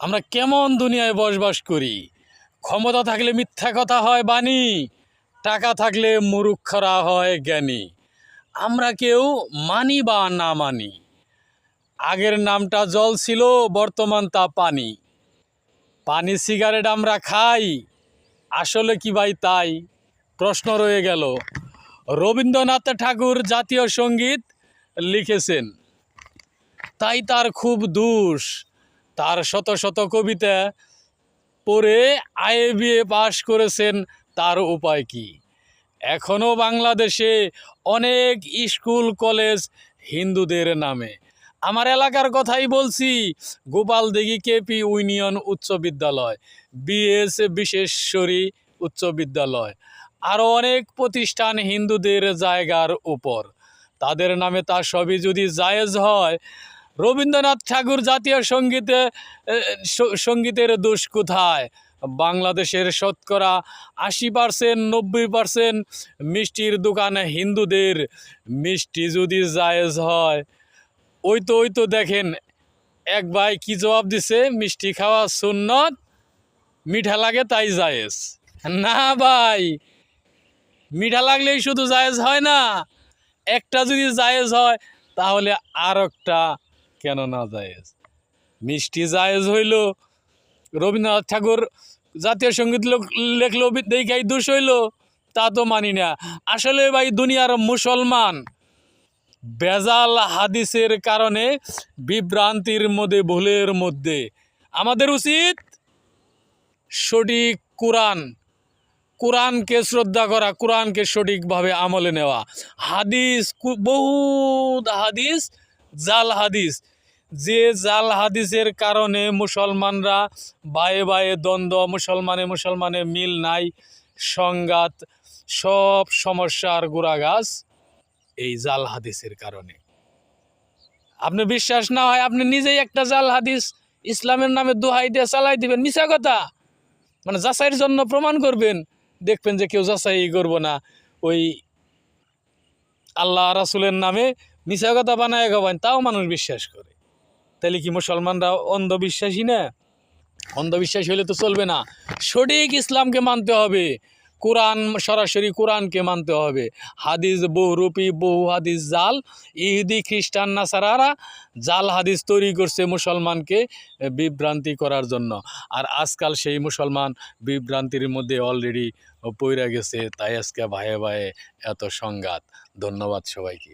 আমরা কেমন দুনিয়ায় বসবাস করি। ক্ষমতা থাকলে মিথ্যা কথা হয় বাণী, টাকা থাকলে মূর্খরা হয় জ্ঞানী। আমরা কেউ মানি বা না মানি, আগের নামটা জল ছিল, বর্তমান তা পানি। পানি সিগারেট আমরা খাই, আসলে কি ভাই তাই? প্রশ্ন রয়ে গেল। রবীন্দ্রনাথ ঠাকুর জাতীয় সঙ্গীত লিখেছেন, তাই তার খুব দোষ। তার শত শত কবিতা পড়ে IABA পাশ করেছেন, তার উপায় কি? এখনও বাংলাদেশে অনেক স্কুল কলেজ হিন্দুদের নামে। আমার এলাকার কথাই বলছি, গোপালদিঘি KP ইউনিয়ন উচ্চ বিদ্যালয়, BS বিশ্বেশ্বরী উচ্চ বিদ্যালয়, আরও অনেক প্রতিষ্ঠান হিন্দুদের জায়গার উপর। তাদের নামে তা সবই যদি জায়েজ হয়, রবীন্দ্রনাথ ঠাকুর জাতীয় সঙ্গীতের দোষ কোথায়? বাংলাদেশের শতকরা 80% 90% মিষ্টির দোকান হিন্দুদের। মিষ্টি যদি জায়েজ হয়, ওই তো দেখেন এক ভাই কি জবাব দিছে, মিষ্টি খাওয়া সুন্নত, মিঠা লাগে তাই জায়েজ। না ভাই, মিঠা লাগলেই শুধু জায়েজ হয় না, একটা যদি জায়েজ হয় তাহলে আর একটা কেন না জায়েজ? মিষ্টি জায়েজ হইল, রবীন্দ্রনাথ ঠাকুর জাতীয় সঙ্গীত লেখলো দেখাই দোষ হইল, তা তো মানি না। আসলে ভাই দুনিয়ার মুসলমান বেজাল হাদিসের কারণে বিভ্রান্তির মধ্যে, ভুলের মধ্যে। আমাদের উচিত সঠিক কোরআনকে শ্রদ্ধা করা, কোরআনকে সঠিকভাবে আমলে নেওয়া। হাদিস, বহুত হাদিস জাল হাদিস, যে জাল হাদিসের কারণে মুসলমানরা বায়ে বায়ে দ্বন্দ্ব, মুসলমানে মিল নাই, সংঘাত, সব সমস্যার গোড়াগাছ এই জাল হাদিসের কারণে। আপনি বিশ্বাস না হয় আপনি নিজেই একটা জাল হাদিস ইসলামের নামে দোহাই দিয়ে চালাই দিবেন, মিছা কথা, মানে যাচাইয়ের জন্য প্রমাণ করবেন, দেখবেন যে কেউ যাচাই করব না। ওই আল্লাহ রাসূলের নামে মিছা কথা বানায় গাবেন, তাও মানুষ বিশ্বাস করে। তাহলে কি মুসলমানরা অন্ধবিশ্বাসী না? অন্ধবিশ্বাসী হলে তো চলবে না। সঠিক ইসলামকে মানতে হবে, কোরআন, সরাসরি কোরআনকে মানতে হবে। হাদিস বহুরূপী, বহু হাদিস জাল। ইহুদি খ্রিস্টান নাসারারা জাল হাদিস তৈরি করছে মুসলমানকে বিভ্রান্তি করার জন্য। আর আজকাল সেই মুসলমান বিভ্রান্তির মধ্যে অলরেডি পইরা গেছে, তাই আজকে ভাইয়ে ভাইয়ে এত সংঘাত। ধন্যবাদ সবাইকে।